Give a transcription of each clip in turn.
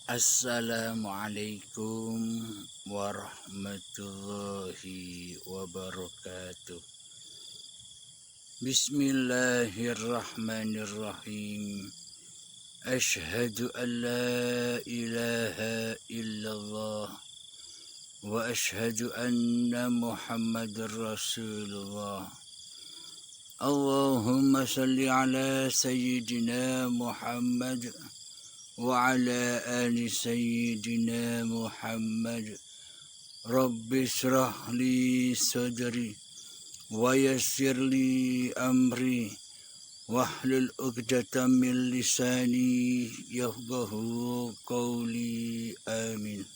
Assalamualaikum warahmatullahi wabarakatuh. Bismillahirrahmanirrahim. Ashhadu an la ilaha illallah wa ashhadu anna Muhammadar Rasulullah. Allahumma salli ala sayyidina Muhammad وعلى آل سيدنا محمد رب اشرح لي صدري ويسر لي أمري واحلل عقدة من لساني يفقه قولي آمين.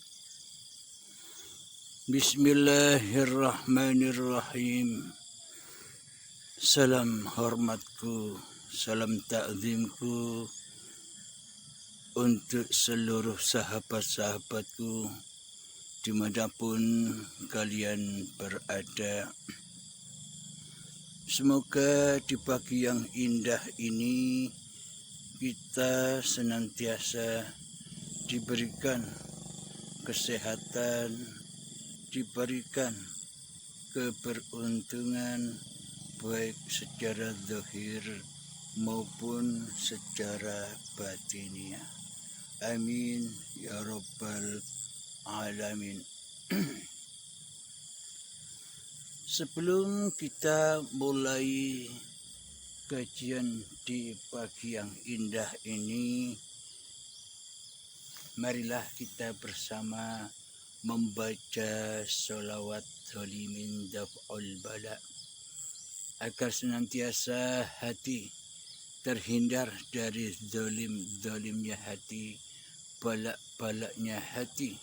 Bismillahirrahmanirrahim. Salam hormatku, salam takzimku untuk seluruh sahabat-sahabatku dimanapun kalian berada. Semoga di pagi yang indah ini kita senantiasa diberikan kesehatan, diberikan keberuntungan baik secara zahir maupun secara batiniah. Amin ya rabbal alamin. Sebelum kita mulai kajian di pagi yang indah ini, marilah kita bersama membaca sholawat holimin daf'ul bala agar senantiasa hati terhindar dari zalimnya hati, balak-balaknya hati,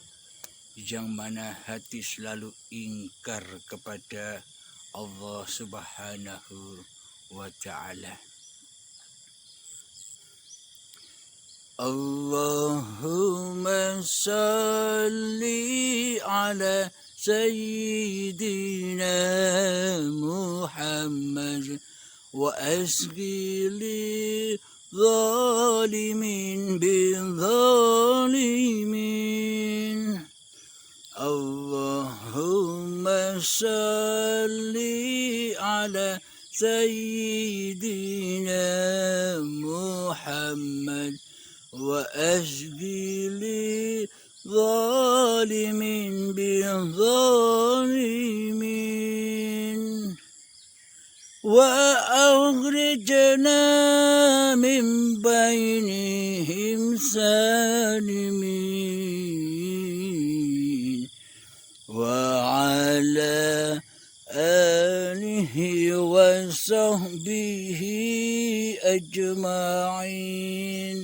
yang mana hati selalu ingkar kepada Allah Subhanahu wa ta'ala. Allahumma salli ala sayyidina Muhammad wa asqi li zalimin bizalimin. Allahumma salli ala sayyidina Muhammad wa asqi li zalimin bizalimin. وأخرجنا من بينهم سالمين وعلى آله وصحبه أجمعين.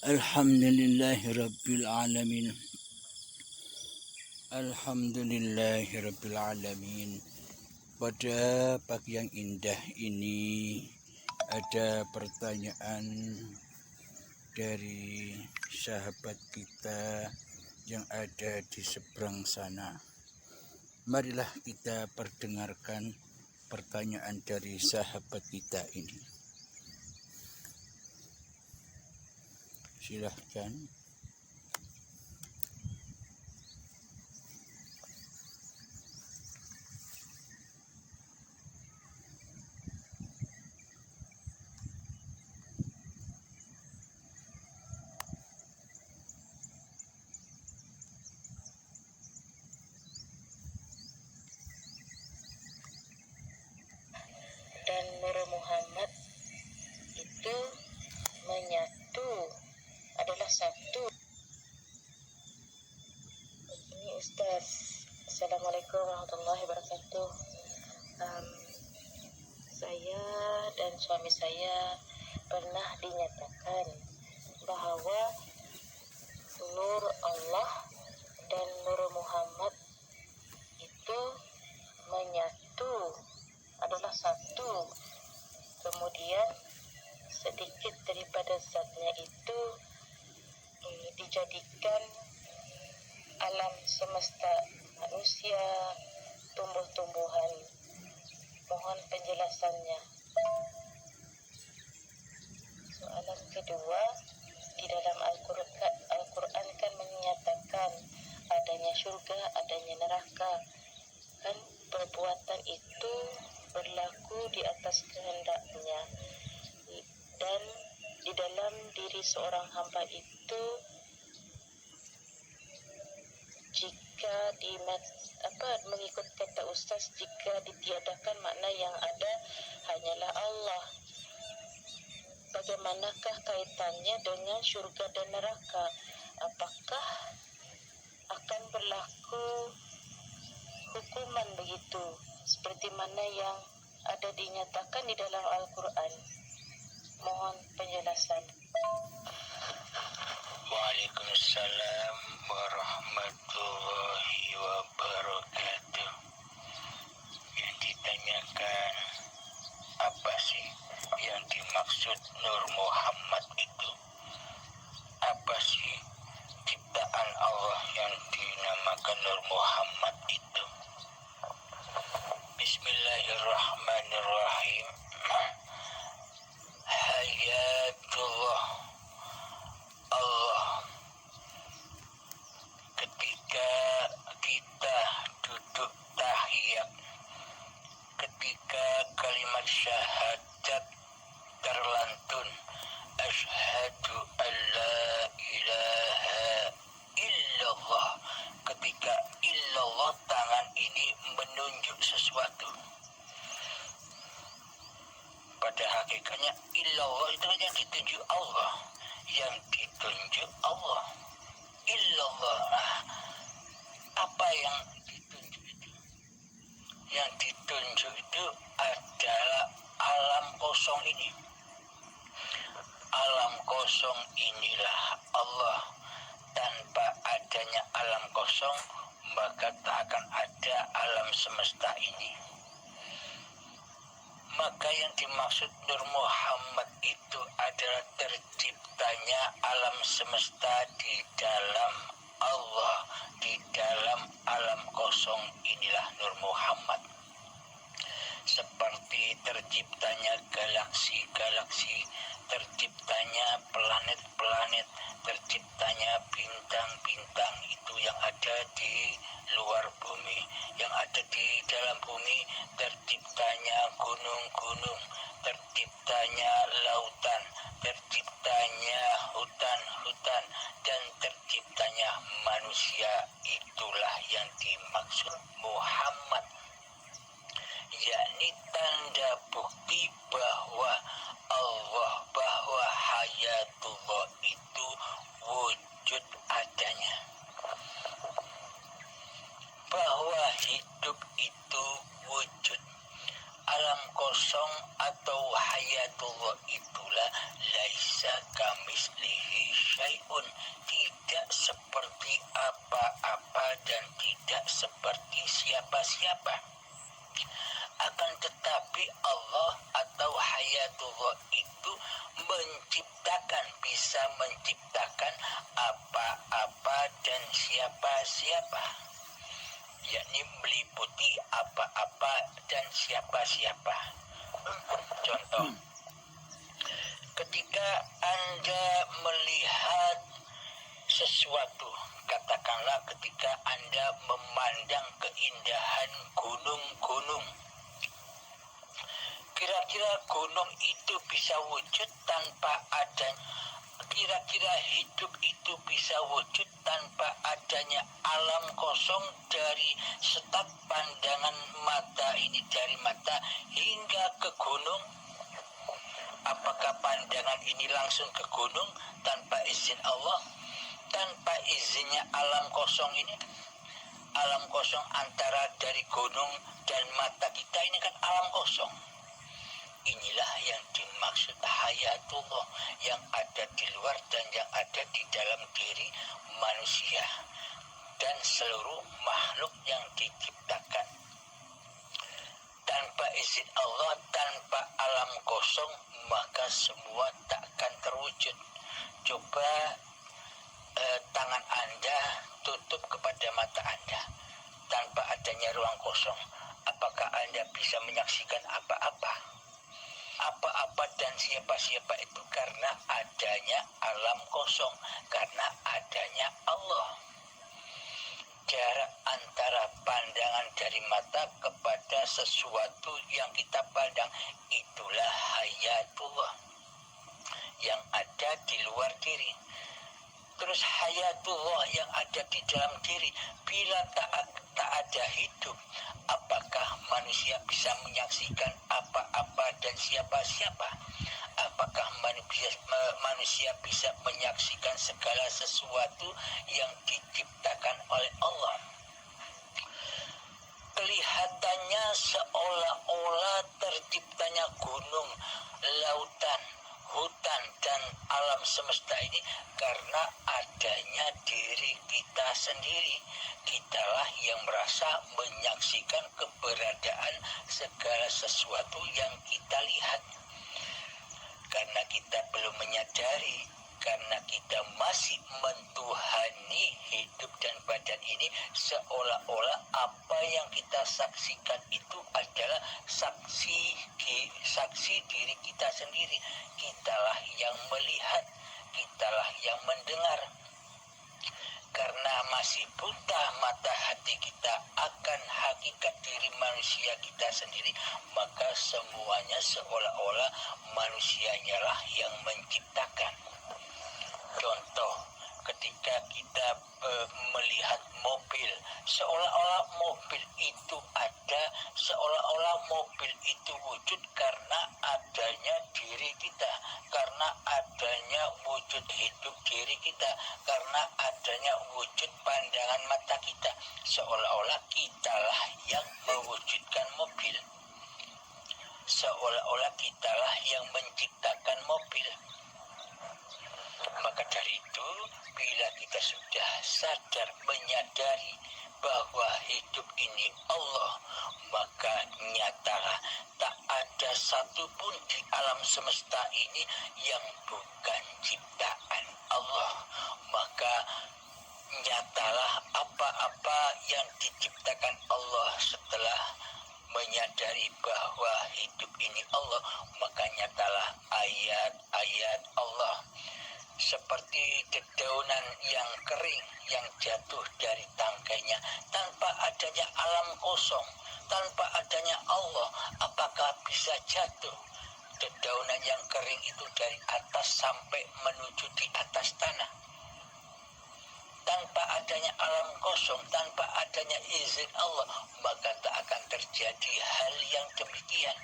الحمد لله رب العالمين. الحمد لله رب العالمين. Pada pagi yang indah ini ada pertanyaan dari sahabat kita yang ada di seberang sana. Marilah kita perdengarkan pertanyaan dari sahabat kita ini. Silahkan. Dan Nur Muhammad itu menyatu, adalah satu. Ini Ustaz. Assalamualaikum warahmatullahi wabarakatuh. Saya dan suami saya pernah dinyatakan bahwa Nur Allah dan Nur Muhammad itu menyatu, adalah satu. Kemudian sedikit daripada zatnya itu dijadikan alam semesta, manusia, tumbuh-tumbuhan. Mohon penjelasannya. Soalan kedua, di dalam Al-Quran neraka. Kan perbuatan itu berlaku di atas kehendaknya, dan di dalam diri seorang hamba itu, jika mengikut kata Ustaz, jika ditiadakan, makna yang ada hanyalah Allah. Bagaimanakah kaitannya dengan syurga dan neraka? Apakah akan berlaku hukuman begitu seperti mana yang ada dinyatakan di dalam Al-Quran? Mohon penjelasan. Waalaikumsalam warahmatullahi wabarakatuh. Yang ditanyakan, apa sih yang dimaksud Nur Muhammad itu? Apa sih ciptaan Allah yang dinamakan Nur Muhammad itu? Bismillahirrahmanirrahim. Hayatullah Allah. Ketika kita duduk tahiyat, ketika kalimat syahadat terlantun, asyhadu an la ilaha illallah, ketika illallah tangan ini menunjuk sesuatu. Pada hakikatnya illallah itu yang ditunjuk Allah, yang ditunjuk Allah. Illallah. Apa yang ditunjuk itu? Yang ditunjuk itu adalah alam kosong ini. Alam kosong inilah Allah. Tanpa adanya alam kosong, maka tak akan ada alam semesta ini. Maka yang dimaksud Nur Muhammad itu adalah terciptanya alam semesta di dalam Allah, di dalam alam kosong inilah Nur Muhammad. Seperti terciptanya galaksi-galaksi, terciptanya planet-planet, terciptanya bintang-bintang itu yang ada di luar bumi, yang ada di dalam bumi, terciptanya gunung-gunung, terciptanya lautan, terciptanya hutan-hutan, dan terciptanya manusia. Itulah yang dimaksud Muhammad, yakni tanda bukti bahwa Allah, bahwa hayatullah itu wujud adanya, bahwa hidup itu wujud. Alam kosong atau hayatullah itulah laisa kamislihi syai'un, tidak seperti apa-apa dan tidak seperti siapa-siapa. Akan tetapi Allah atau hayatullah itu menciptakan, bisa menciptakan apa-apa dan siapa-siapa, yakni meliputi apa-apa dan siapa-siapa. Contoh, ketika Anda melihat sesuatu, katakanlah ketika Anda memandang keindahan gunung-gunung, kira-kira gunung itu bisa wujud tanpa adanya, kira-kira hidup itu bisa wujud tanpa adanya alam kosong dari setak pandangan mata ini, dari mata hingga ke gunung? Apakah pandangan ini langsung ke gunung tanpa izin Allah, tanpa izinnya alam kosong ini? Alam kosong antara dari gunung dan mata kita ini kan alam kosong. Inilah yang dimaksud hayatullah, yang ada di luar dan yang ada di dalam diri manusia dan seluruh makhluk yang diciptakan. Tanpa izin Allah, tanpa alam kosong, maka semua takkan terwujud. Coba tangan Anda tutup kepada mata Anda tanpa adanya ruang kosong. Apakah Anda bisa menyaksikan apa-apa? Apa-apa dan siapa-siapa itu karena adanya alam kosong, karena adanya Allah. jarak antara pandangan dari mata kepada sesuatu yang kita pandang. Itulah hayatullah yang ada di luar diri. Terus hayatullah yang ada di dalam diri, bila tak ada hidup, apakah manusia bisa menyaksikan apa-apa dan siapa-siapa? Apakah manusia bisa menyaksikan segala sesuatu yang diciptakan oleh Allah? Kelihatannya seolah-olah terciptanya gunung, lautan, hutan, dan alam semesta ini karena adanya diri kita sendiri. Kitalah yang merasa menyaksikan keberadaan segala sesuatu yang kita lihat. Karena kita belum menyadari, karena kita masih mentuhani hidup dan badan ini, seolah-olah apa yang kita saksikan itu adalah saksi diri kita sendiri. Kitalah yang melihat, kitalah yang mendengar. Karena masih buta mata hati kita akan hakikat diri manusia kita sendiri, maka semuanya seolah-olah manusianya lah yang menciptakan. Contoh, ketika kita melihat mobil, seolah-olah mobil itu ada, seolah-olah mobil itu wujud karena adanya diri kita, karena adanya wujud hidup diri kita, karena adanya wujud pandangan mata kita, seolah-olah kitalah yang mewujudkan mobil, seolah-olah kitalah yang menciptakan mobil. Maka dari itu, bila kita sudah sadar menyadari bahwa hidup ini Allah, maka nyatalah tak ada satupun di alam semesta ini yang bukan ciptaan Allah. Maka nyatalah apa-apa yang diciptakan Allah setelah menyadari bahwa hidup ini Allah, maka nyatalah ayat-ayat Allah. Seperti dedaunan yang kering yang jatuh dari tangkainya, tanpa adanya alam kosong, tanpa adanya Allah, apakah bisa jatuh? Dedaunan yang kering itu dari atas sampai menuju di atas tanah. Tanpa adanya alam kosong, tanpa adanya izin Allah, maka tak akan terjadi hal yang demikian.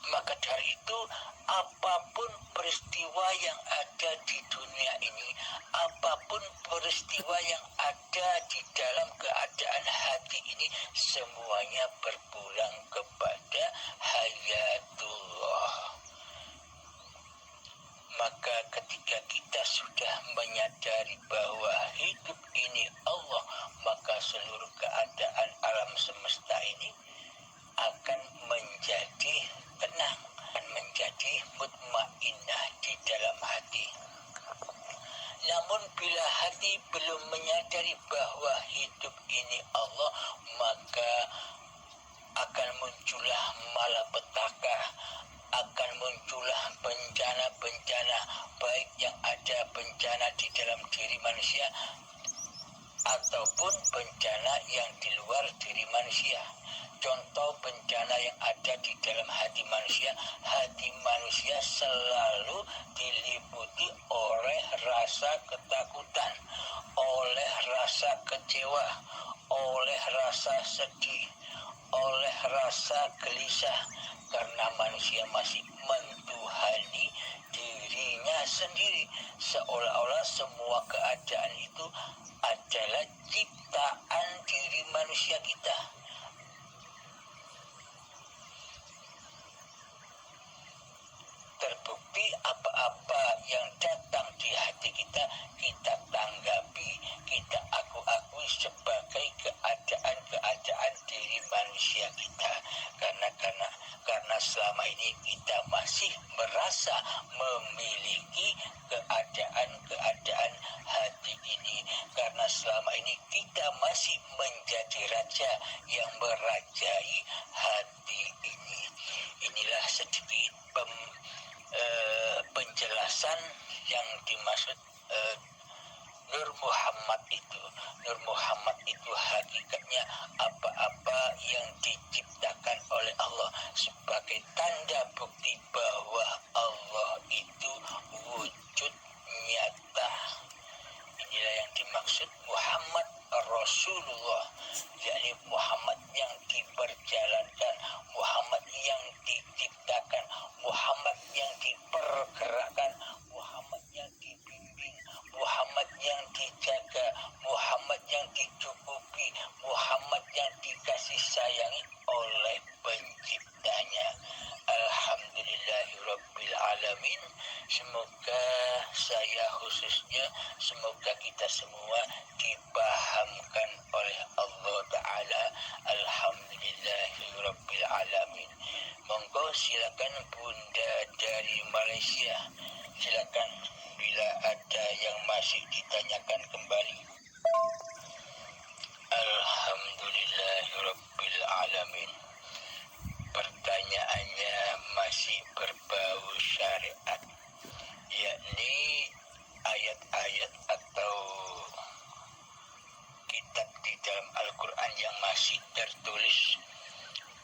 Maka dari itu, apapun peristiwa yang ada di dunia ini, apapun peristiwa yang ada di dalam keadaan hati ini, semuanya berpulang kepada hayatullah. Maka ketika kita sudah menyadari bahwa hidup ini Allah, maka seluruh keadaan alam semesta ini akan menjadi tenang, akan menjadi mutmainnah di dalam hati. Namun bila hati belum menyadari bahwa hidup ini Allah, maka akan muncullah malapetaka, akan muncullah bencana-bencana, baik yang ada bencana di dalam diri manusia ataupun bencana yang di luar diri manusia. Contoh bencana yang ada di dalam hati manusia selalu diliputi oleh rasa ketakutan, oleh rasa kecewa, oleh rasa sedih, oleh rasa gelisah, karena manusia masih mentuhani dirinya sendiri, seolah-olah semua keadaan itu adalah ciptaan diri manusia kita. Terbukti apa-apa yang datang di hati kita, kita tanggapi, kita akui sebagai keadaan diri manusia kita. Karena selama ini kita masih merasa memiliki keadaan hati ini. Karena selama ini kita masih menjadi raja yang merajai hati ini. Inilah sedikit penjelasan yang dimaksud Nur Muhammad itu. Nur Muhammad itu hakikatnya apa-apa yang diciptakan oleh Allah sebagai tanda bukti bahwa Allah itu wujud nyata. Inilah yang dimaksud Muhammad Rasulullah, yakni Muhammad yang diperjalankan, Muhammad yang diciptakan, Muhammad yang dipergerakkan, Muhammad yang dibimbing, Muhammad yang dijaga, Muhammad yang dicukupi, Muhammad yang dikasih sayangi oleh penciptanya. Alhamdulillahirabbil alamin. Semoga saya khususnya, semoga kita semua dipahamkan oleh Allah Ta'ala. Alhamdulillahirabbil alamin. Monggo silakan Bunda dari Malaysia, silakan bila ada yang masih ditanyakan kembali. Alhamdulillahirabbil alamin. Pertanyaannya masih berbau syariat, yakni ayat-ayat atau kitab di dalam Al-Quran yang masih tertulis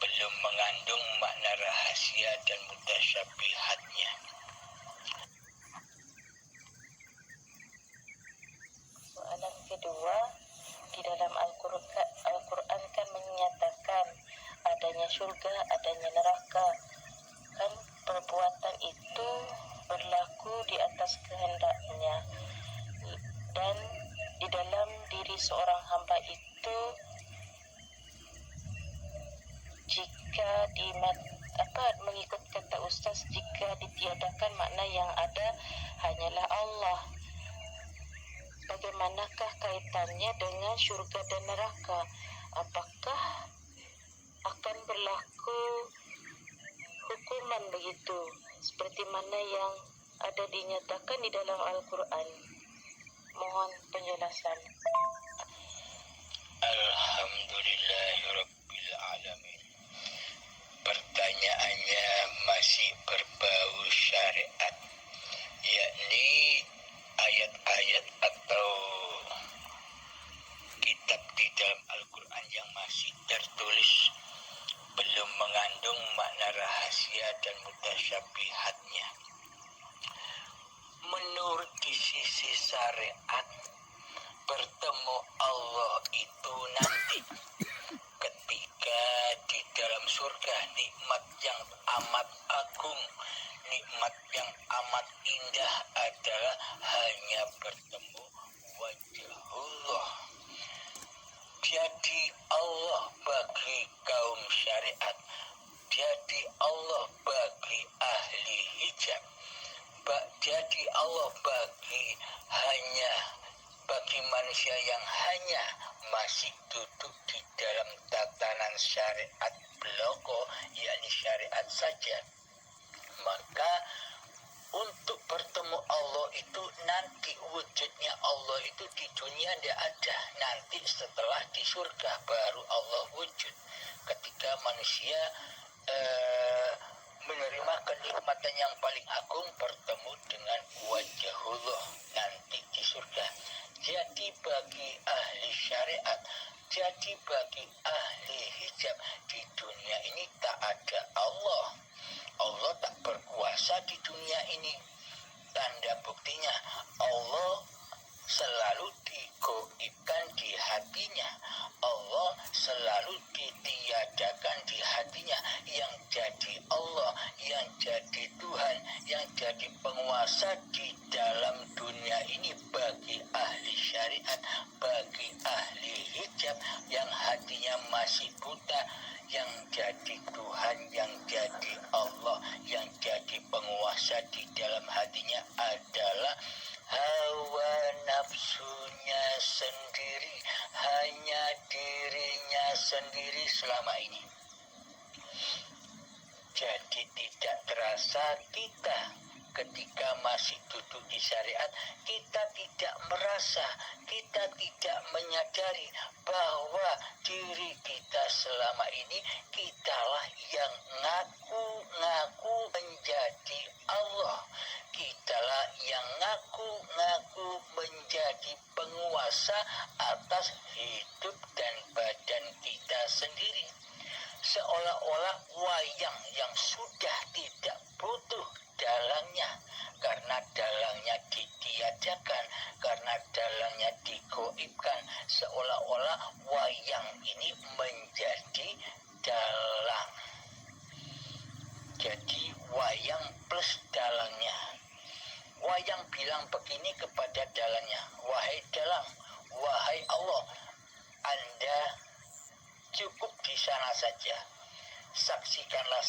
belum mengandung makna rahasia dan mutasyabihatnya. Soalan kedua, di dalam Al-Quran kan menyatakan adanya surga, adanya neraka. Kan perbuatan itu berlaku di atas kehendaknya. Dan di dalam diri seorang hamba itu, jika mengikut kata Ustaz, jika ditiadakan makna yang ada hanyalah Allah. Bagaimanakah kaitannya dengan syurga dan neraka? Apakah akan berlaku hukuman begitu seperti mana yang ada dinyatakan di dalam Al-Quran? Mohon penjelasan. Alhamdulillahirabbil alamin. Pertanyaannya masih berbau syariat, yakni ayat-ayat atau kitab di dalam Al-Quran yang masih tertulis belum mengandung makna rahasia dan mutasyabihatnya. Menurut di sisi syariat, bertemu Allah itu nanti ketika di dalam surga, nikmat yang amat agung, nikmat yang amat indah adalah hanya bertemu wajah Allah. Jadi Allah bagi kaum syariat, jadi Allah bagi ahli hijab, jadi Allah bagi manusia yang hanya masih duduk di dalam tatanan syariat beloko, yakni syariat saja. Maka untuk bertemu Allah itu nanti wujudnya Allah itu di dunia tidak ada. Nanti setelah di surga baru Allah wujud. Ketika manusia menerima kenikmatan yang paling agung, bertemu dengan wajahullah nanti di surga. Jadi bagi ahli syariat, jadi bagi ahli hijab, di dunia ini tak ada Allah. Allah tak berkuasa di dunia ini. Tanda buktinya, Allah selalu digoibkan di hatinya. Allah selalu ditiadakan di hatinya. Yang jadi Allah, yang jadi Tuhan, yang jadi penguasa di dalam dunia ini bagi ahli syariat, bagi ahli hijab yang hatinya masih buta. Yang jadi Tuhan, yang jadi Allah, yang jadi penguasa di dalam hatinya adalah hawa nafsunya sendiri, hanya dirinya sendiri selama ini. Jadi tidak terasa kita ketika masih duduk di syariat, kita tidak merasa, kita tidak menyadari bahwa diri kita selama ini kitalah yang ngaku-ngaku menjadi Allah. Kitalah yang ngaku-ngaku menjadi penguasa berkuasa atas hidup dan badan kita sendiri. Seolah-olah wayang yang sudah tidak butuh dalangnya, karena dalangnya ditiadakan, karena dalangnya digoibkan, seolah-olah wayang ini menjadi dalang. Jadi wayang plus dalangnya. Wayang bilang begini kepada dalangnya, wahai dalang, wahai Allah, Anda cukup di sana saja. Saksikanlah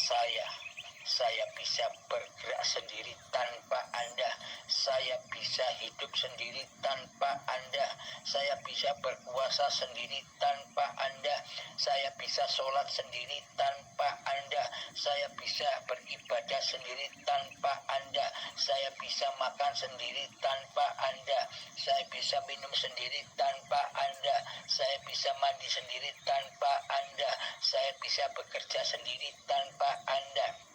saya bisa bergerak sendiri tanpa Anda, saya bisa hidup sendiri tanpa Anda, saya bisa berpuasa sendiri tanpa Anda, saya bisa sholat sendiri tanpa Anda, saya bisa beribadah sendiri tanpa Anda, saya bisa makan sendiri tanpa Anda, saya bisa minum sendiri tanpa Anda, saya bisa mandi sendiri tanpa Anda, saya bisa bekerja sendiri tanpa Anda,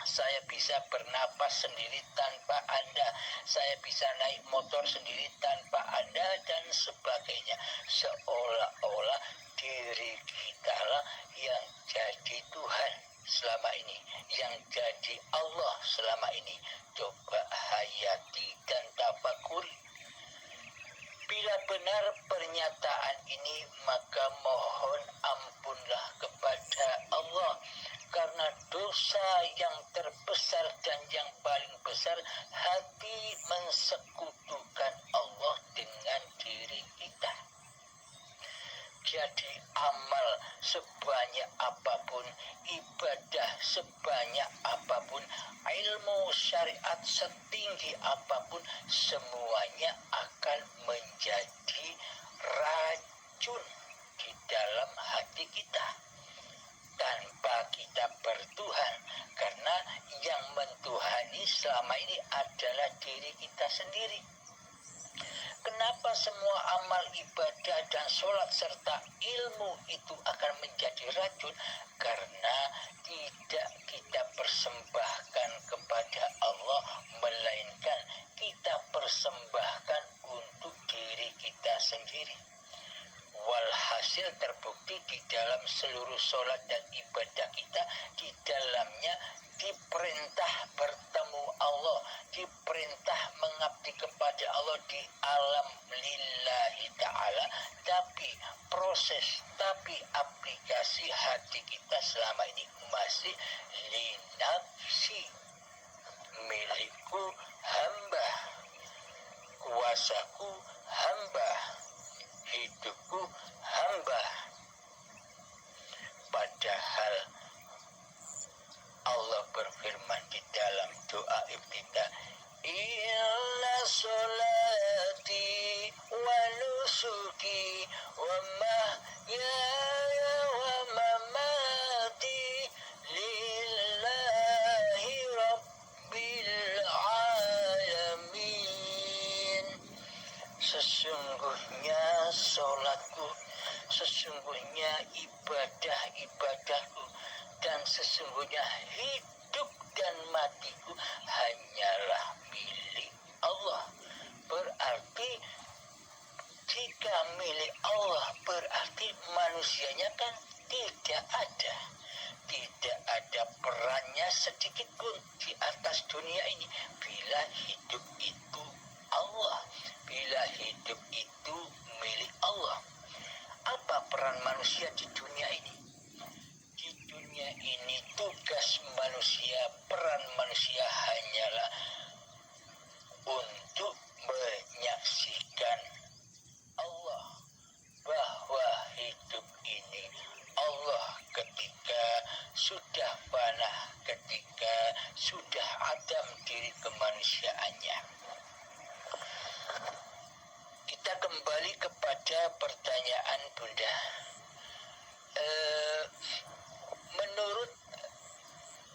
saya bisa bernapas sendiri tanpa Anda, saya bisa naik motor sendiri tanpa Anda, dan sebagainya. Seolah-olah diri kita lah yang jadi Tuhan selama ini, yang jadi Allah selama ini. Coba hayati dan tafakuri. Bila benar pernyataan ini, maka mohon ampunlah kepada Allah, karena dosa yang terbesar dan yang paling besar, hati mensekutukan Allah dengan diri kita. Jadi amal sebanyak apapun, ibadah sebanyak apapun, ilmu syariat setinggi apapun, semuanya akan menjadi racun di dalam hati kita tanpa kita bertuhan, karena yang mentuhani selama ini adalah diri kita sendiri. Kenapa semua amal ibadah dan sholat serta ilmu itu akan menjadi racun? Karena tidak kita persembahkan kepada Allah, melainkan kita persembahkan untuk diri kita sendiri. Walhasil terbukti di dalam seluruh sholat dan ibadah kita, di dalamnya diperintah bertemu Allah, diperintah mengabdi kepada Allah di alam lillahi ta'ala, tapi aplikasi hati kita selama ini masih linafsi, milikku hamba, kuasaku hamba, hidupku hamba. Padahal Allah berfirman di dalam doa iftitah, inna sholati wa nusuki wa mahyaya wa mamati lillahi rabbil alamin. Sesungguhnya sholatku, sesungguhnya ibadah-ibadahku, dan sesungguhnya hidup dan matiku hanyalah milik Allah. Berarti jika milik Allah, berarti manusianya kan tidak ada. Tidak ada perannya sedikit pun di atas dunia ini. Bila hidup itu Allah, bila hidup itu milik Allah. Apa peran manusia di dunia ini? Di dunia ini tugas manusia, peran manusia hanyalah untuk menyaksikan Allah, bahwa hidup ini Allah ketika sudah fana, ketika sudah adam diri kemanusiaannya. Kita kembali kepada pertanyaan Bunda. Menurut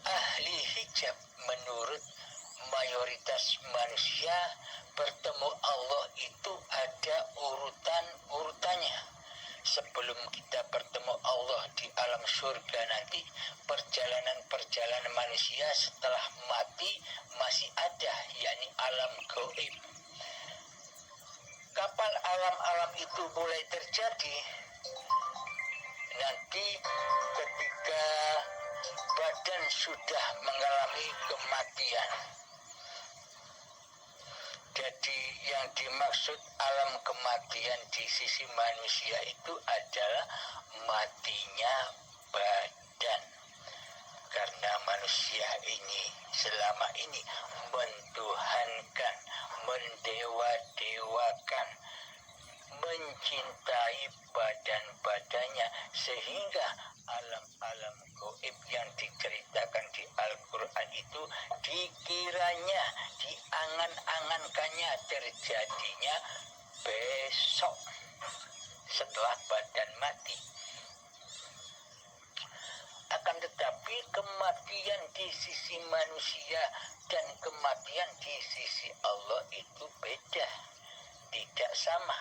ahli hijab, menurut mayoritas manusia, bertemu Allah itu ada urutannya. Sebelum kita bertemu Allah di alam surga nanti, perjalanan manusia setelah mati masih ada, yakni alam gaib. kapan alam-alam itu mulai terjadi? Nanti ketika badan sudah mengalami kematian. Jadi yang dimaksud alam kematian di sisi manusia itu adalah matinya badan. Karena manusia ini selama ini mentuhankan, mendewa-dewakan, mencintai badan-badannya, sehingga alam-alam gaib yang diceritakan di Al-Quran itu dikiranya, diangan-angankannya terjadinya besok setelah badan mati. Akan tetapi kematian di sisi manusia dan kematian di sisi Allah itu beda, tidak sama.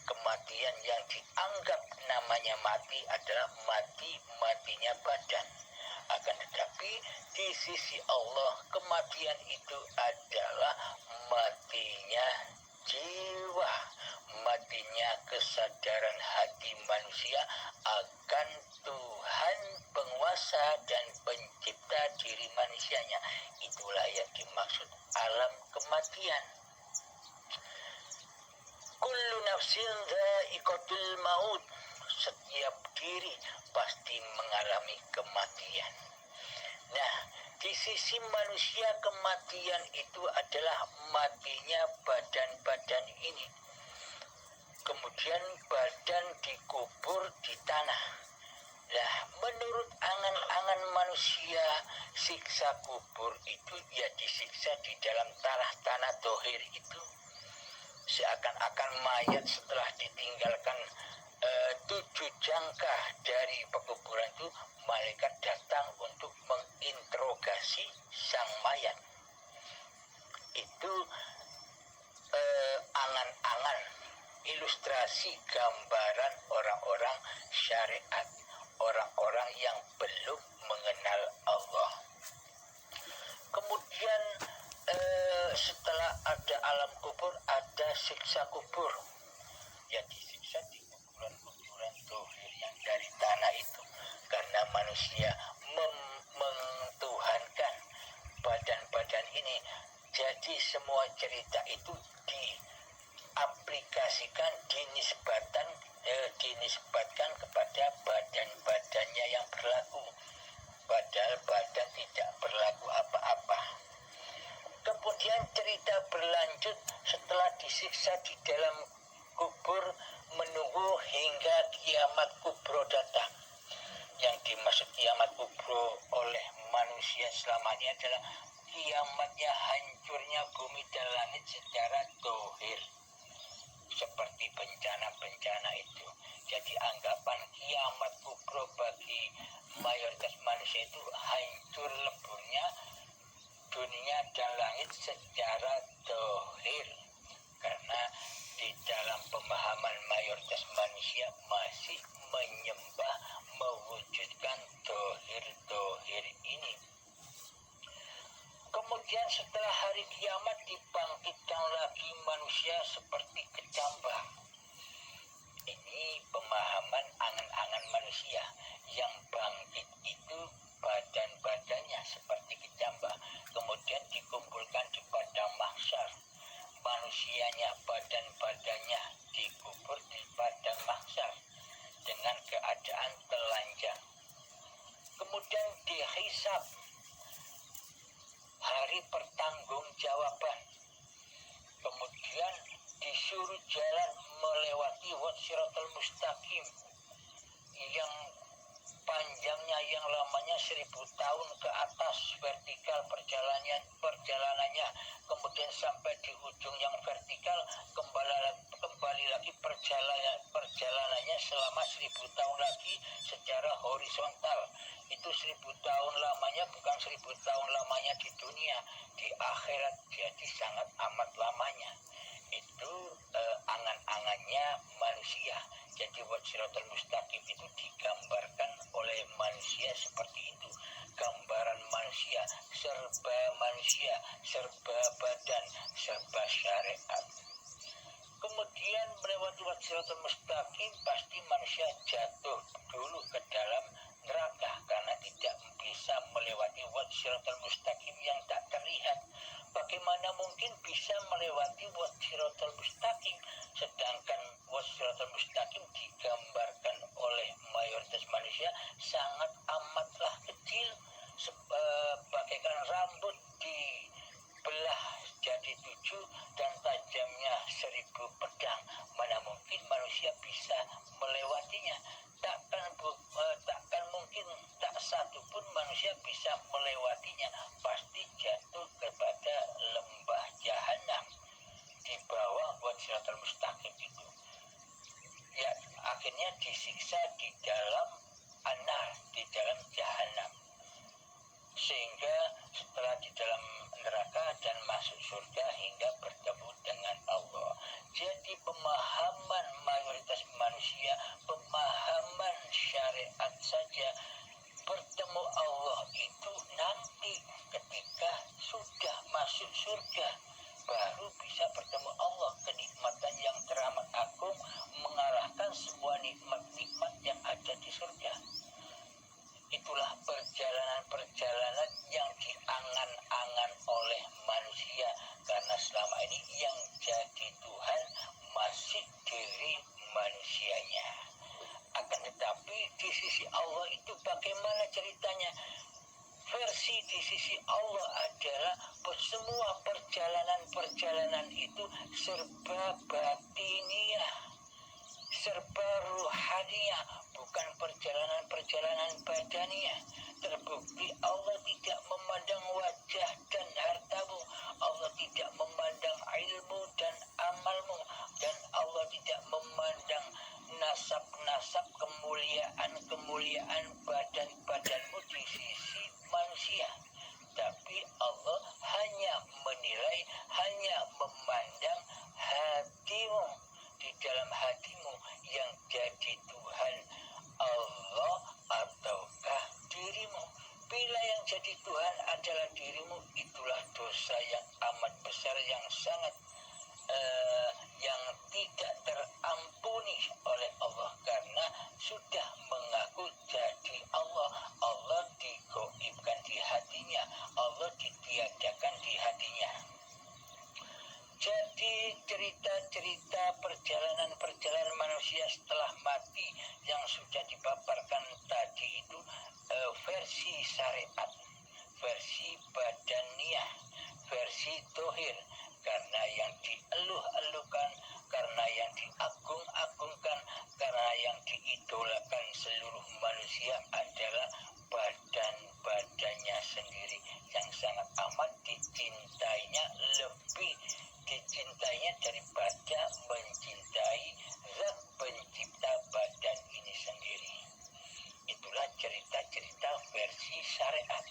Kematian yang dianggap namanya mati adalah matinya badan. Akan tetapi di sisi Allah kematian itu adalah matinya jiwa, matinya kesadaran hati manusia akan Tuhan penguasa dan pencipta diri manusianya. Itulah yang dimaksud alam kematian. Kullu nafsin dha'iqatul maut. Setiap diri pasti mengalami kematian. Nah, di sisi manusia kematian itu adalah matinya badan-badan ini. Kemudian badan dikubur di tanah. Nah, menurut angan-angan manusia, siksa kubur itu ya disiksa di dalam tanah dohir itu. Seakan-akan mayat setelah ditinggalkan 7 jangkah dari pekuburan itu, malaikat datang untuk menginterogasi sang mayat. Itu angan-angan, ilustrasi gambaran orang-orang syariat, orang-orang yang belum mengenal Allah. Kemudian setelah ada alam kubur, ada siksa kubur. Ya disiksa di kuburan-kuburan dohir yang dari tanah itu. Karena manusia mentuhankan badan-badan ini. Jadi semua cerita itu diaplikasikan, dinisbatkan kepada badan-badannya yang berlaku. Padahal badan tidak berlaku apa-apa. Kemudian cerita berlanjut setelah disiksa di dalam kubur, menunggu hingga kiamat kubro datang. Yang dimaksud kiamat kubro oleh manusia selamanya adalah kiamatnya hancurnya bumi dan langit secara dohir. Seperti bencana-bencana itu. Jadi anggapan kiamat kubro bagi mayoritas manusia itu hancur leburnya dunia dan langit secara dohir. Karena di dalam pemahaman mayoritas manusia masih menyembah, mewujudkan dohir-dohir ini. Kemudian setelah hari kiamat dibangkitkan lagi manusia seperti kecambah. Ini pemahaman angan-angan manusia. Yang bangkit itu badan-badannya seperti kecambah. Kemudian dikumpulkan di padang mahsyar. Manusianya, badan-badannya dikubur di padang mahsyar dengan keadaan telanjang. Kemudian dihisab, hari pertanggungjawaban. Kemudian disuruh jalan melewati Siratal Mustaqim yang panjangnya, yang lamanya 1000 tahun ke atas vertikal perjalanannya. Kemudian sampai di ujung yang vertikal kembali lagi perjalanannya selama 1000 tahun lagi secara horizontal. Itu 1000 tahun lamanya, bukan 1000 tahun lamanya di dunia, di akhirat. Jadi sangat amat lamanya. Itu angan-angannya manusia. Jadi Siratal Mustaqim itu digambarkan oleh manusia seperti itu. Gambaran manusia, serba badan, serba syariat. Kemudian kemudian melewati Siratal Mustaqim, pasti manusia jatuh dulu ke dalam neraka karena tidak bisa melewati Siratal Mustaqim yang tak terlihat. Bagaimana mungkin bisa melewati Siratal Mustaqim, sedangkan Siratal Mustaqim digambarkan oleh mayoritas manusia sangat amatlah kecil, bagaikan rambut dibelah jadi 7 dan tajamnya 1000 pedang. Mana mungkin manusia bisa melewatinya? Takkan mungkin tak satu pun manusia bisa melewatinya. Pasti jatuh kepada lembah jahanam di bawah Siratal Mustaqim itu. Ya, akhirnya disiksa di dalam anar, di dalam jahanam. Sehingga setelah di dalam neraka dan masuk surga hingga bertemu dengan Allah. Jadi pemahaman mayoritas manusia, pemahaman syariat saja, bertemu Allah itu nanti ketika sudah masuk surga baru bisa bertemu Allah. Kenikmatan yang teramat agung mengalahkan semua nikmat-nikmat yang ada di surga. Itulah perjalanan-perjalanan yang diangan-angan oleh manusia, karena selama ini yang jadi Tuhan masih diri manusianya. Akan tetapi di sisi Allah itu bagaimana ceritanya? Versi di sisi Allah adalah semua perjalanan-perjalanan itu serba batiniah, serba ruhaniah, bukan perjalanan-perjalanan badaniah. Terbukti Allah tidak memandang wajah dan hartamu, Allah tidak memandang ilmu dan amalmu, dan Allah tidak memandang nasab-nasab kemuliaan badan-badanmu di sisi manusia. Tapi Allah hanya menilai, hanya memandang hatimu. Di dalam hatimu yang jadi Tuhan Allah ataukah dirimu? Bila yang jadi Tuhan adalah dirimu, itulah dosa yang amat besar, yang sangat yang tidak terampuni oleh Allah, karena sudah mengaku jadi Allah. Allah digoibkan di hatinya, Allah ditiadakan di hatinya. Jadi cerita-cerita perjalanan manusia setelah mati yang sudah dipaparkan tadi itu versi syariat, versi badaniah, versi dohir. Karena yang dieluh-elukan, karena yang diagung-agungkan, karena yang diidolakan seluruh manusia adalah badan-badannya sendiri, yang sangat amat dicintainya, lebih dicintainya daripada mencintai Zat pencipta badan ini sendiri. Itulah cerita-cerita versi syariat.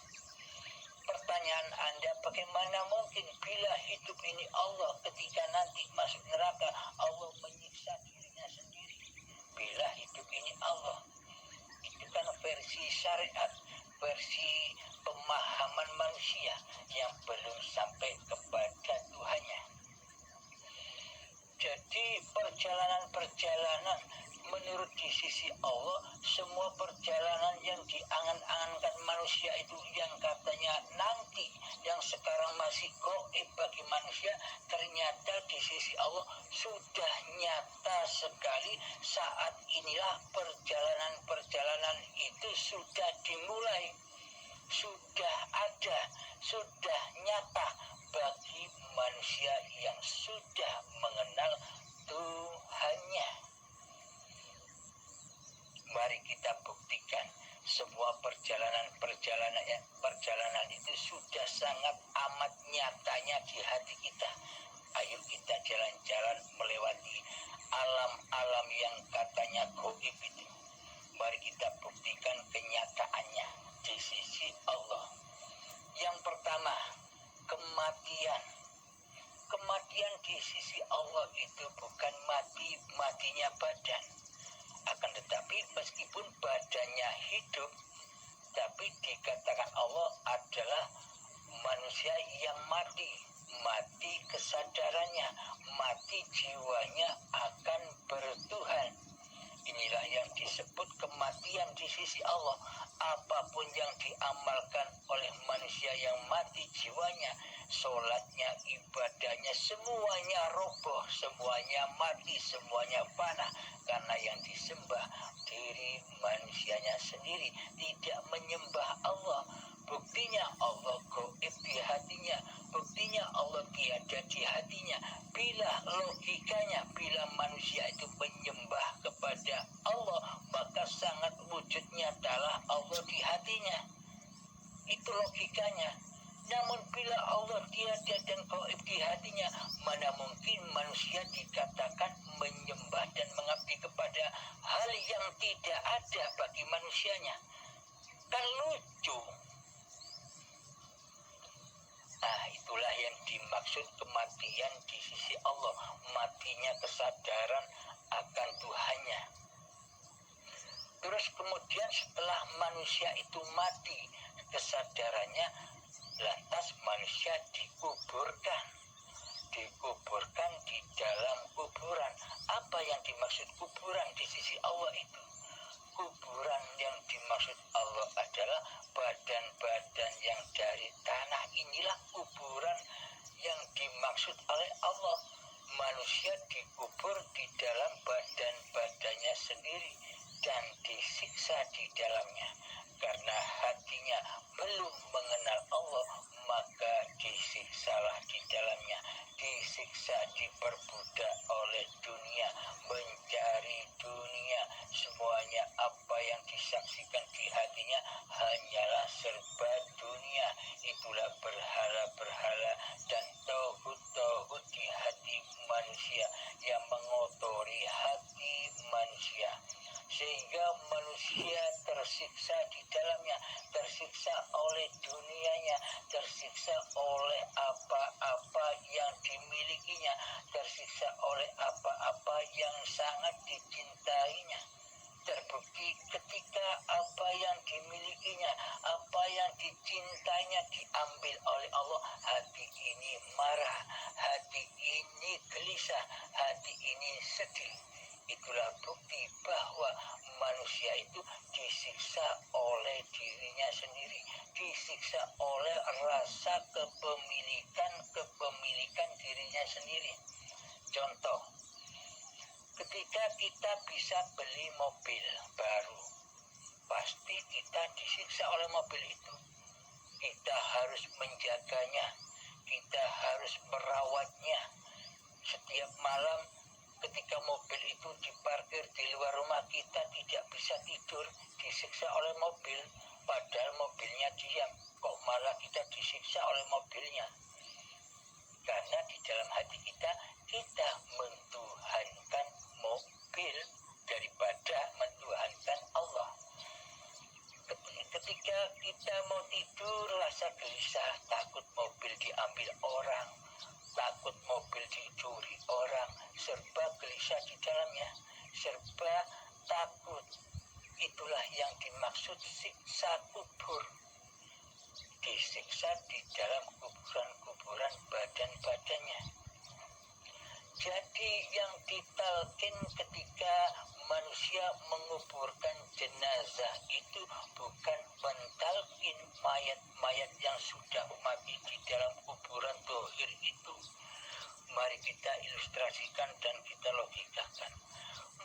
Pertanyaan Anda, bagaimana mungkin bila hidup ini Allah, ketika nanti masuk neraka Allah menyiksa dirinya sendiri? Bila hidup ini Allah, itu kan versi syariat, versi pemahaman manusia yang belum sampai kepada Tuhannya. Jadi perjalanan-perjalanan menurut di sisi Allah, semua perjalanan yang diangan-angankan manusia itu yang katanya nanti, yang sekarang masih gaib bagi manusia, ternyata di sisi Allah sudah nyata sekali. Saat inilah perjalanan-perjalanan itu sudah dimulai, sudah ada, sudah nyata bagi manusia yang sudah mengenal Tuhannya. Mari kita buktikan semua perjalanan itu sudah sangat amat nyatanya di hati kita. Ayo kita jalan-jalan melewati alam-alam yang katanya gaib itu. Mari kita buktikan kenyataannya di sisi Allah. Yang pertama, kematian. Kematian di sisi Allah itu bukan matinya badan. Akan tetapi meskipun badannya hidup, tapi dikatakan Allah adalah manusia yang mati. mati kesadarannya, mati jiwanya akan bertuhan. Inilah yang disebut kematian di sisi Allah. Apapun yang diamalkan oleh manusia yang mati jiwanya, sholatnya, ibadahnya, semuanya roboh, semuanya mati, semuanya panah. Karena yang disembah diri manusianya sendiri, tidak menyembah Allah. Buktinya Allah gaib di hatinya, buktinya Allah tiada di hatinya. Bila logikanya, bila manusia itu menyembah kepada Allah, maka sangat wujudnya adalah Allah di hatinya. Itu logikanya. Namun bila Allah tiada dan gaib di hatinya, mana mungkin manusia dikatakan menyembah dan mengabdi kepada hal yang tidak ada bagi manusianya. Kan lucu. Itulah yang dimaksud kematian di sisi Allah, matinya kesadaran akan Tuhannya. Terus kemudian setelah manusia itu mati kesadarannya, lantas manusia dikuburkan di dalam kuburan. Apa yang dimaksud kuburan di sisi Allah itu? Kuburan yang dimaksud Allah adalah badan-badan yang dari tanah. Inilah kuburan yang dimaksud oleh Allah. Manusia dikubur di dalam badan-badannya sendiri dan disiksa di dalamnya. Karena hatinya belum mengenal Allah, maka disiksalah di dalamnya. Disiksa, diperbudak oleh dunia, mencari dunia. Semuanya apa yang disaksikan di hatinya hanyalah serba dunia. Itulah berhala-berhala dan tauhid-tauhid di hati manusia yang mengotori hati manusia. Sehingga manusia tersiksa di dalamnya, tersiksa oleh dunianya, tersiksa oleh apa-apa yang dimilikinya, tersiksa oleh apa-apa yang sangat dicintainya. Terbukti ketika apa yang dimilikinya, apa yang dicintainya diambil oleh Allah, hati ini marah, hati ini gelisah, hati ini sedih. Itulah bukti bahwa manusia itu disiksa oleh dirinya sendiri, disiksa oleh rasa kepemilikan dirinya sendiri. Contoh, ketika kita bisa beli mobil baru, pasti kita disiksa oleh mobil itu. Kita harus menjaganya, kita harus merawatnya. Setiap malam ketika mobil itu diparkir di luar rumah, kita tidak bisa tidur, disiksa oleh mobil. Padahal mobilnya diam, kok malah kita disiksa oleh mobilnya. Karena di dalam hati kita mentuhankan mobil daripada mentuhankan Allah. Ketika kita mau tidur, rasa gelisah, takut mobil diambil orang, takut mobil dicuri orang, serba gelisah di dalamnya, serba takut. Itulah yang dimaksud siksa kubur. Disiksa di dalam kuburan-kuburan badan-badannya. Jadi yang ditalkin ketika manusia menguburkan jenazah itu bukan mentalkin mayat-mayat yang sudah mati di dalam kuburan dohir itu. Mari kita ilustrasikan dan kita logikakan.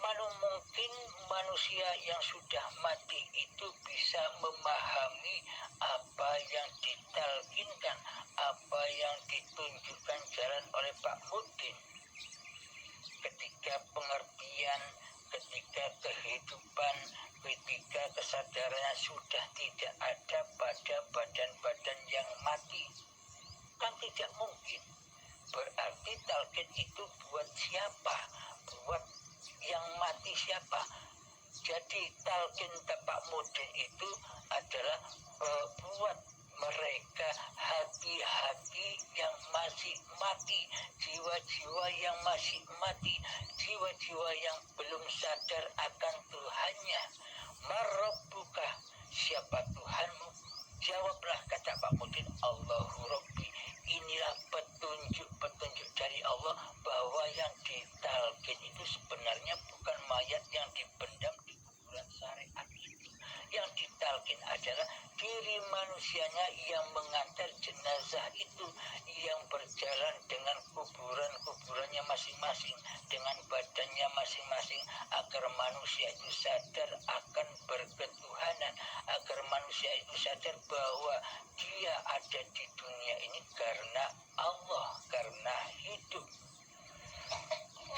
Mana mungkin manusia yang sudah mati itu bisa memahami apa yang ditalkinkan, apa yang ditunjukkan jalan oleh Pak Mudin. Ketika pengertian, ketika kehidupan, ketika kesadarannya sudah tidak ada pada badan-badan yang mati, kan tidak mungkin. Berarti talqin itu buat siapa? Buat yang mati siapa? Jadi talqin Pak Mudin itu adalah buat mereka hati-hati yang masih mati, jiwa-jiwa yang masih mati, jiwa-jiwa yang belum sadar akan Tuhannya. Marabbuka, siapa Tuhanmu? Jawablah, kata Pak Mudin, Allahu Rabbi, inilah petunjuk dari Allah bahwa yang ditalkin itu sebenarnya bukan mayat yang dipendam di kuburan syariat itu. Yang ditalkin adalah diri manusianya yang mengantar jenazah itu, yang berjalan dengan kuburannya masing-masing, dengan badannya masing-masing, agar manusia itu sadar akan berketuhanan, agar manusia itu sadar bahwa dia ada di dunia ini karena Allah, karena hidup.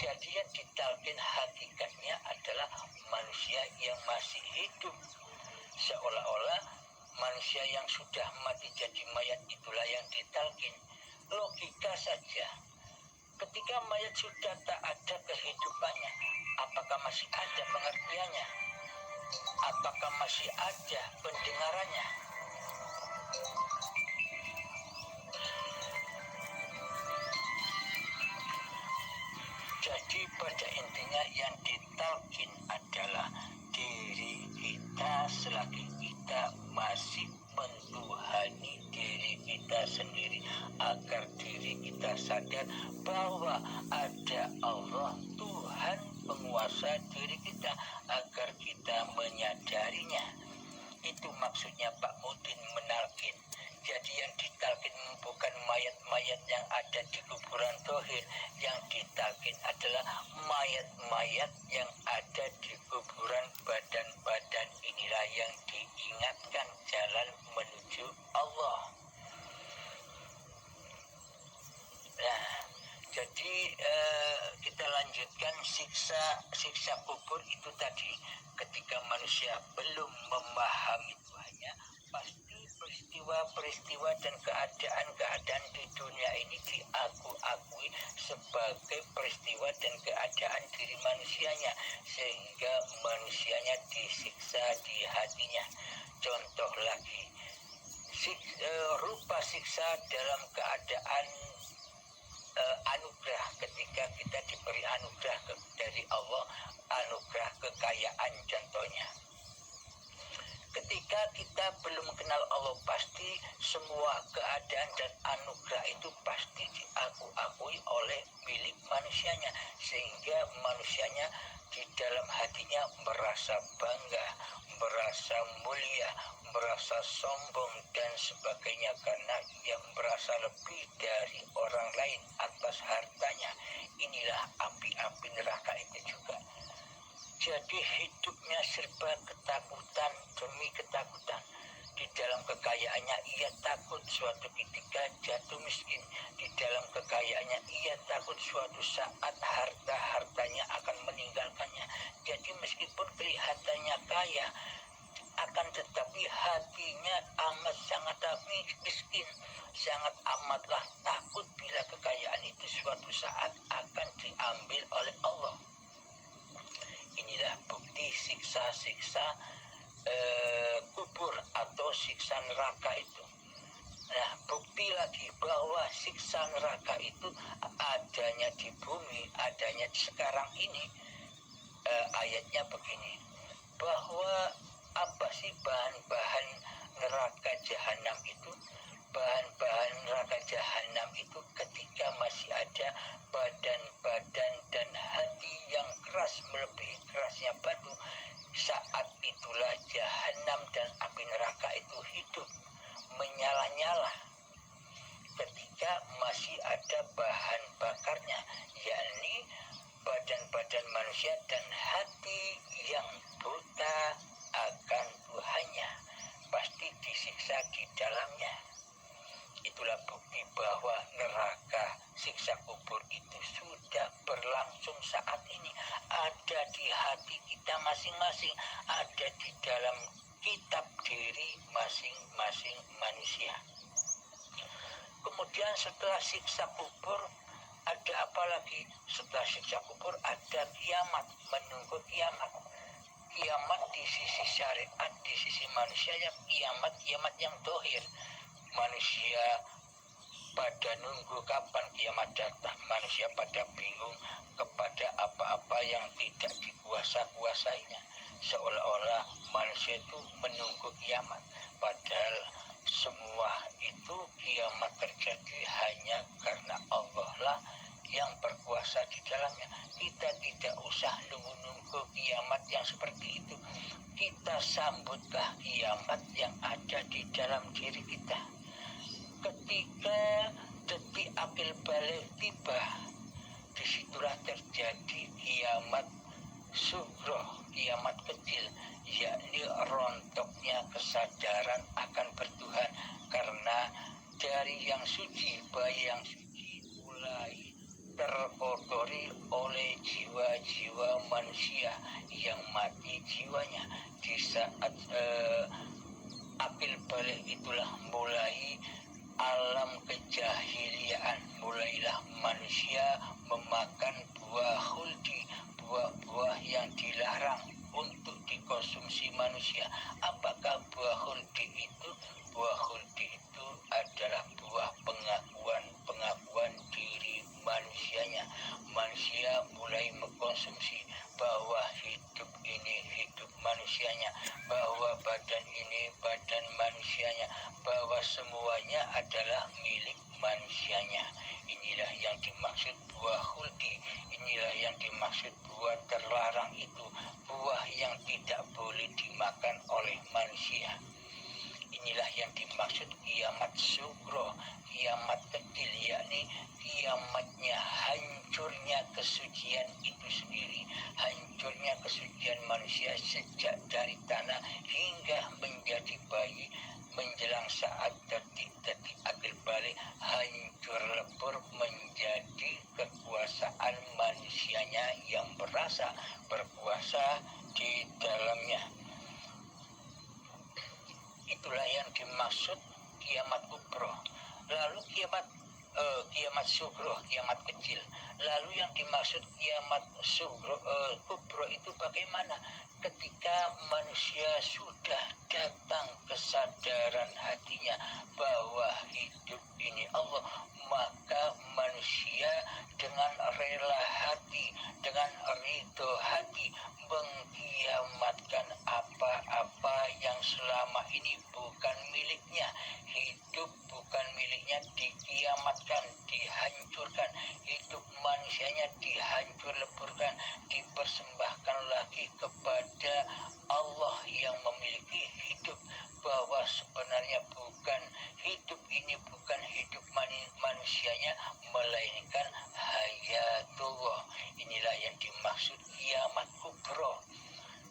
Jadi yang ditalkin hakikatnya adalah manusia yang masih hidup. Seolah-olah manusia yang sudah mati jadi mayat itulah yang ditalkin. Logika saja. Ketika mayat sudah tak ada kehidupannya, apakah masih ada pengertiannya? Apakah masih ada pendengarannya? Jadi pada intinya yang ditalkin adalah diri kita selagi kita masih mentuhani diri kita sendiri, agar diri kita sadar bahwa ada Allah, Tuhan penguasa diri kita, agar kita menyadarinya. Itu maksudnya Pak Mudin menalkin. Jadi yang ditalkin bukan mayat-mayat yang ada di kuburan tohir. Yang ditalkin adalah mayat-mayat yang ada di kuburan badan-badan. Inilah yang diingatkan jalan menuju Allah. Nah, jadi kita lanjutkan siksa kubur itu tadi. Ketika manusia belum memahami Tuhannya, pasti peristiwa-peristiwa dan keadaan-keadaan di dunia ini diakui sebagai peristiwa dan keadaan diri manusianya, sehingga manusianya disiksa di hatinya. Contoh lagi, rupa siksa dalam keadaan anugerah, ketika kita diberi anugerah dari Allah, anugerah kekayaan contohnya. Ketika kita belum kenal Allah, pasti semua keadaan dan anugerah itu pasti diakui oleh milik manusianya, sehingga manusianya di dalam hatinya merasa bangga, merasa mulia, merasa sombong dan sebagainya, karena ia merasa lebih dari orang lain atas hartanya. Inilah api-api neraka itu juga. Jadi hidupnya serba ketakutan demi ketakutan. Di dalam kekayaannya ia takut suatu ketika jatuh miskin. Di dalam kekayaannya ia takut suatu saat harta-hartanya akan meninggalkannya. Jadi meskipun kelihatannya kaya, akan tetapi hatinya amat sangat miskin, sangat amatlah takut bila kekayaan itu suatu saat akan diambil oleh Allah. Inilah bukti siksa-siksa kubur atau siksa neraka itu. Nah, bukti lagi bahwa siksa neraka itu adanya di bumi, adanya sekarang ini. Ayatnya begini, bahwa apa sih bahan-bahan neraka jahanam itu? Bahan-bahan neraka jahanam itu ketika masih ada badan-badan dan hati yang keras melebihi kerasnya batu, saat itulah jahanam dan api neraka itu hidup menyala-nyala. Ketika masih ada bahan bakarnya, yakni badan-badan manusia dan hati yang buta akan Tuhannya, pasti disiksa di dalamnya. Itulah bukti bahwa neraka siksa kubur itu sudah berlangsung saat ini, ada di hati kita masing-masing, ada di dalam kitab diri masing-masing manusia. Kemudian setelah siksa kubur ada apa lagi? Setelah siksa kubur ada kiamat, menunggu kiamat. Kiamat di sisi syariat, di sisi manusia ya kiamat yang dohir. Manusia pada nunggu kapan kiamat datang. Manusia pada bingung kepada apa-apa yang tidak dikuasa-kuasainya. Seolah-olah manusia itu menunggu kiamat. Padahal semua itu kiamat terjadi hanya karena Allah lah yang berkuasa di dalamnya. Kita tidak usah nunggu-nunggu kiamat yang seperti itu. Kita sambutlah kiamat yang ada di dalam diri kita. Ketika detik akil balik tiba, disitulah terjadi kiamat sugro, kiamat kecil, yakni rontoknya kesadaran akan bertuhan. Karena dari yang suci, bayi yang suci mulai terkotori oleh jiwa-jiwa manusia yang mati jiwanya. Di saat akil balik itulah mulai alam kejahiliaan, mulailah manusia memakan buah khuldi, buah-buah yang dilarang untuk dikonsumsi manusia. Apakah buah khuldi itu? Buah khuldi itu adalah buah pengakuan diri manusianya. Manusia mulai mengkonsumsi bahwa hidup ini hidup manusianya, bahwa badan ini badan manusianya, bahwa semuanya adalah milik manusianya. Inilah yang dimaksud buah khuldi, inilah yang dimaksud buah terlarang itu, buah yang tidak boleh dimakan oleh manusia. Inilah yang dimaksud kiamat sugro, kiamat kecil, yakni kiamatnya hancurnya kesucian itu sendiri, hancurnya kesucian manusia sejak dari tanah hingga menjadi bayi, menjelang saat detik-detik akil balik, hancur lebur menjadi kekuasaan manusianya yang merasa berkuasa di dalamnya. Itulah yang dimaksud kiamat kubro. Lalu kiamat sugro, kiamat kecil. Lalu yang dimaksud kiamat sugro, kubro itu bagaimana? Ketika manusia sudah datang kesadaran hatinya bahwa hidup ini Allah, maka manusia dengan rela hati, dengan ridho hati mengkiamatkan apa-apa yang selama ini bukan miliknya. Hidup bukan miliknya dikiamatkan, dihancurkan. Hidup manusianya dihancur leburkan, dipersembahkan lagi kepada Allah yang memiliki hidup. Bahwa sebenarnya bukan hidup ini bukan hidup manusianya, melainkan hayatullah. Inilah yang dimaksud kiamat kubro,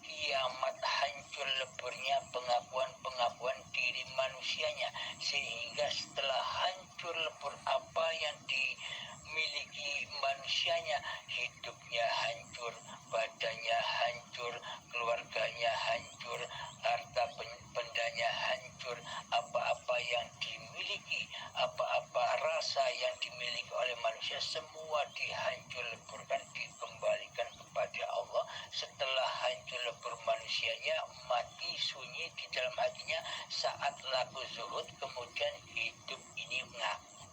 kiamat hancur leburnya pengakuan diri manusianya, sehingga setelah hancur lebur apa yang dimiliki manusianya, hidupnya hancur, badannya hancur, keluarganya hancur, harta bendanya hancur, apa-apa yang dimiliki, apa-apa rasa yang dimiliki oleh manusia, semua dihancur leburkan, dikembalikan kepada Allah. Setelah hancur lebur manusianya, mati sunyi di dalam hatinya, saat laku zuhud, kemudian hidup ini mengaku.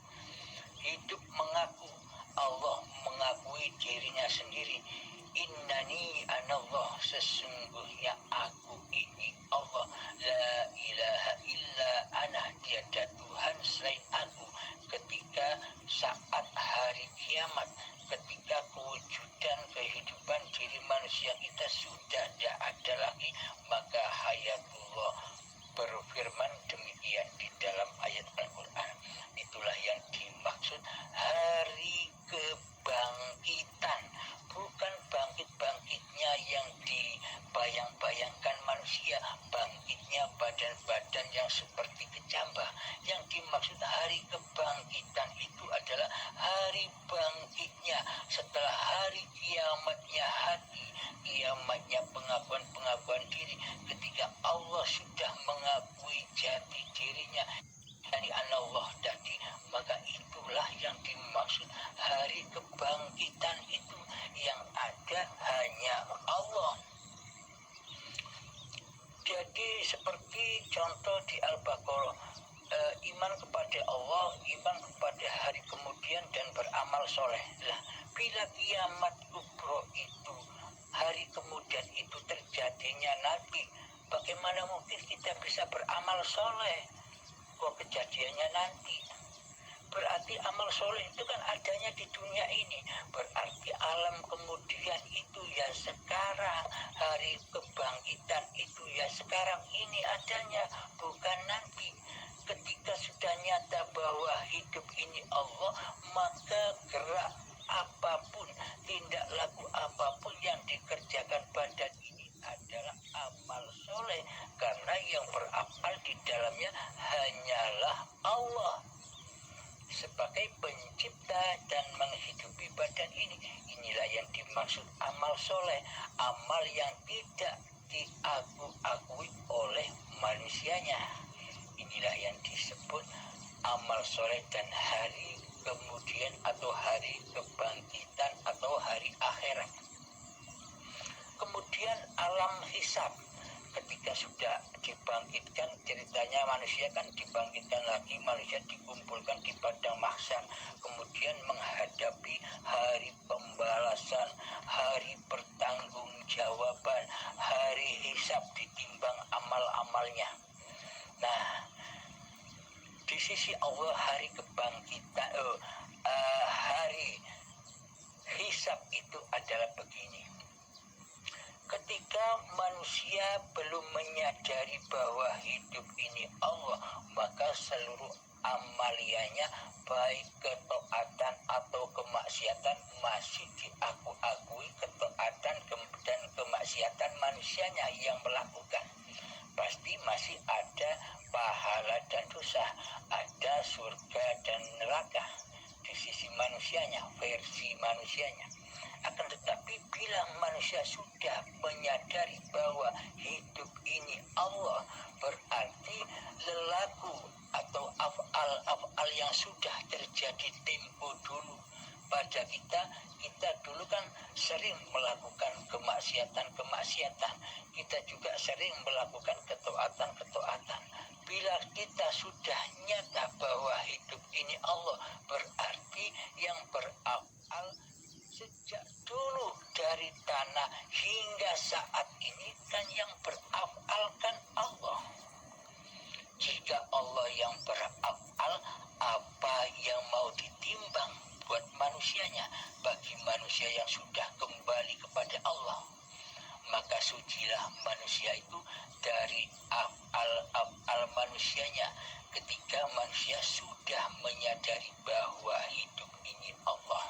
Hidup mengaku, Allah mengakui dirinya sendiri. Innani anallah, sesungguhnya aku ini Allah. La ilaha illa ana, tiada Tuhan selain aku. Ketika saat hari kiamat, ketika kewujudan kehidupan diri manusia kita sudah tidak ada lagi, maka hayatullah berfirman demikian di dalam ayat Al-Quran. Itulah yang dimaksud hari kebangkitan, bukan bangkit-bangkitnya yang dibayang-bayangkan manusia, bangkitnya badan-badan yang seperti kecambah. Yang dimaksud hari kebangkitan itu adalah hari bangkitnya setelah hari kiamatnya hati, kiamatnya pengakuan diri. Ketika Allah sudah mengakui jati dirinya dari Allah tadi, maka itulah yang dimaksud hari kebangkitan itu, yang ada hanya Allah. Jadi seperti contoh di Al-Baqarah, iman kepada Allah, iman kepada hari kemudian, dan beramal soleh. Lah, bila kiamat kubro itu, hari kemudian itu terjadinya nanti, bagaimana mungkin kita bisa beramal soleh? kok kejadiannya nanti. Berarti amal soleh itu kan adanya di dunia ini. Berarti alam kemudian itu ya sekarang. Hari kebangkitan itu ya sekarang ini adanya, bukan nanti. Ketika sudah nyata bahwa hidup ini Allah, maka gerak apapun, tindak laku apapun yang dikerjakan badan ini adalah amal soleh. Karena yang beramal di dalamnya hanyalah Allah sebagai pencipta dan menghidupi badan ini. Inilah yang dimaksud amal soleh, amal yang tidak diakui oleh manusianya. Inilah yang disebut amal soleh dan hari kemudian atau hari kebangkitan atau hari akhirat. Kemudian alam hisab. Ketika sudah dibangkitkan, ceritanya manusia kan dibangkitkan lagi, manusia dikumpulkan di padang mahsyar, kemudian menghadapi hari pembalasan, hari pertanggungjawaban, hari hisab, ditimbang amal-amalnya. Nah, di sisi Allah hari kebangkitan, hari hisab itu adalah begini. Ketika manusia belum menyadari bahwa hidup ini Allah, maka seluruh amaliannya baik ketaatan atau kemaksiatan masih diakui ketaatan dan kemaksiatan manusianya yang melakukan. Pasti masih ada pahala dan dosa, ada surga dan neraka di sisi manusianya, versi manusianya. Akan tetapi bila manusia sudah menyadari bahwa hidup ini Allah, berarti lelaku atau af'al yang sudah terjadi tempo dulu pada kita dulu kan sering melakukan kemaksiatan, kita juga sering melakukan ketaatan. Bila kita sudah nyata bahwa hidup ini Allah, berarti yang beraf'al sejak dulu dari tanah hingga saat ini kan yang beraf'al kan Allah. Jika Allah yang beraf'al, apa yang mau ditimbang buat manusianya? Bagi manusia yang sudah kembali kepada Allah, maka sucilah manusia itu dari af'al manusianya. Ketika manusia sudah menyadari bahwa hidup ini Allah,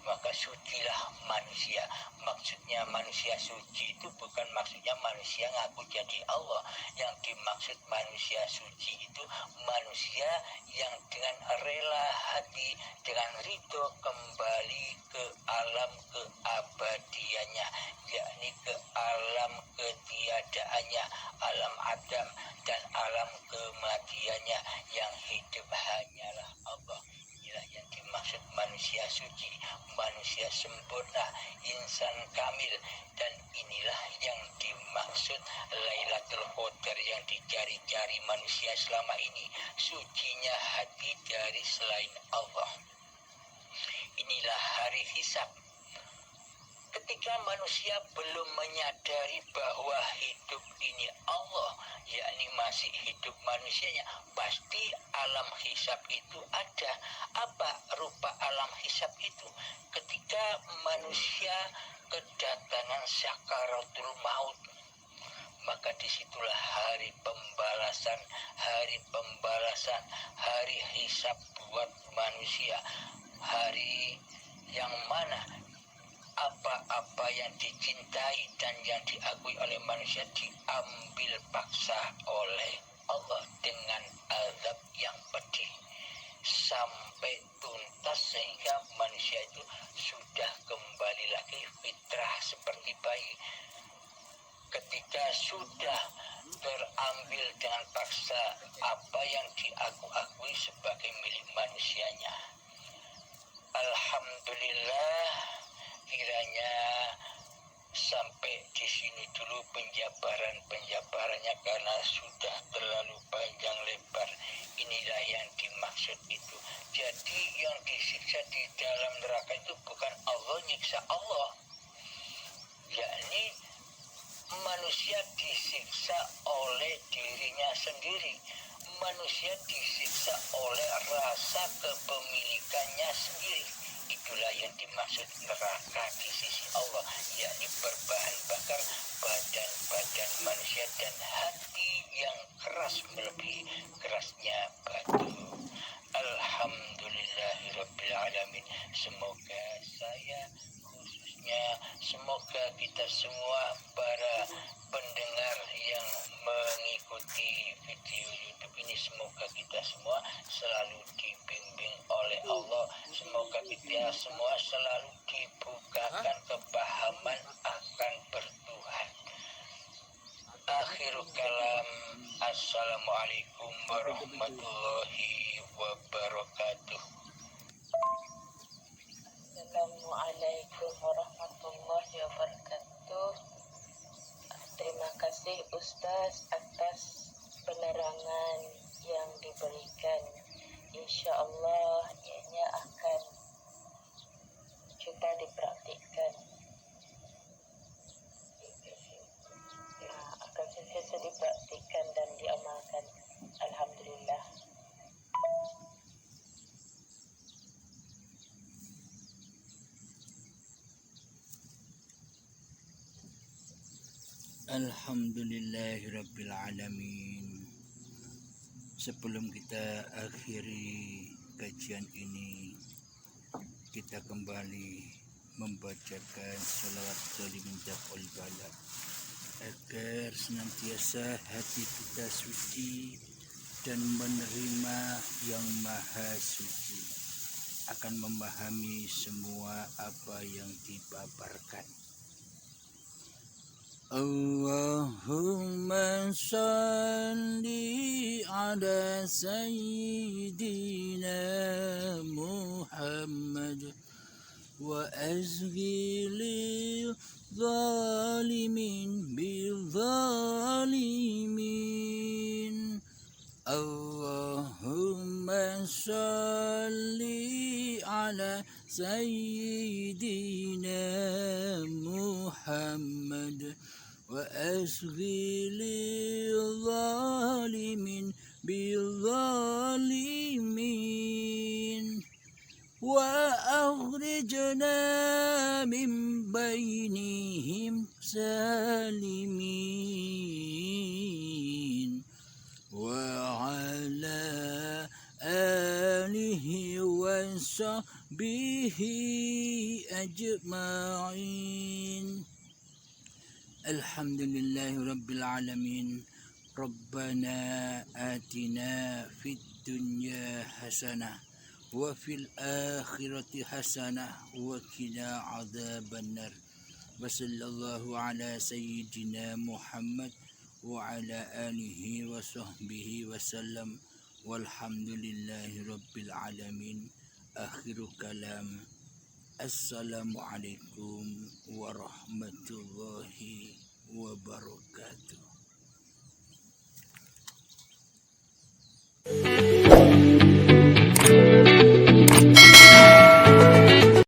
maka sucilah manusia. Maksudnya manusia suci itu bukan maksudnya manusia ngaku jadi Allah. Yang dimaksud manusia suci itu manusia yang dengan rela hati, dengan ridho kembali ke alam keabadiannya, yakni ke alam ketiadaannya, alam Adam dan alam kematiannya, yang hidup hanyalah Allah. Yang dimaksud manusia suci, manusia sempurna, insan kamil. Dan inilah yang dimaksud Lailatul Qadar yang dicari-cari manusia selama ini, sucinya hati dari selain Allah. Inilah hari hisab. Ketika manusia belum menyadari bahwa hidup ini Allah, yakni masih hidup manusianya, pasti alam hisab itu ada. Apa rupa alam hisab itu? Ketika manusia kedatangan sakaratul maut, maka disitulah hari pembalasan, hari hisab buat manusia. Hari yang mana apa-apa yang dicintai dan yang diakui oleh manusia diambil paksa oleh Allah dengan azab yang pedih sampai tuntas, sehingga manusia itu sudah kembali lagi fitrah seperti bayi. Ketika sudah terambil dengan paksa apa yang diakui sebagai milik manusianya. Alhamdulillah, kiranya sampai di sini dulu penjabarannya karena sudah terlalu panjang lebar. Inilah yang dimaksud itu. Jadi yang disiksa di dalam neraka itu bukan Allah nyiksa Allah, yakni manusia disiksa oleh dirinya sendiri. manusia disiksa oleh rasa kepemilikannya sendiri. Itulah yang dimaksud neraka di sisi Allah, yakni berbahan bakar badan-badan manusia dan hati yang keras melebihi kerasnya batu. Alhamdulillahirrabbilalamin. Semoga saya khususnya, semoga kita semua para pendengar yang mengikuti video YouTube ini, semoga kita semua selalu dibimbing oleh Allah. Semoga kita semua selalu dibukakan kepahaman akan bertuhan. Akhirul kalam, assalamualaikum warahmatullahi wabarakatuh. Assalamualaikum warahmatullahi wabarakatuh. Terima kasih Ustaz atas penerangan yang diberikan. InsyaAllah ianya akan kita dipraktikkan. Akan sentiasa dipraktikkan dan diamalkan. Alhamdulillah. Alhamdulillahirrabbilalamin. Sebelum kita akhiri kajian ini, kita kembali membacakan salawat limindah wal bala agar senantiasa hati kita suci dan menerima yang maha suci, akan memahami semua apa yang dipaparkan. Allahumma salli ala sayyidina Muhammad wa azghili zalimin bil zalimin. Allahumma salli ala sayyidina Muhammad wa asghili zalimin bil zalimin wa akhrijna min bainihim salimin wa ala alihi wa sahbihi ajma'in. Alhamdulillahi rabbil alamin. Rabbana atina fid dunya hasanah wa fil akhirati hasanah wa qina adzabannar. Wa sallallahu ala sayyidina Muhammad wa ala alihi wa sahbihi wa sallam. Walhamdulillahi rabbil alamin. Akhirul kalam. Assalamualaikum warahmatullahi wabarakatuh.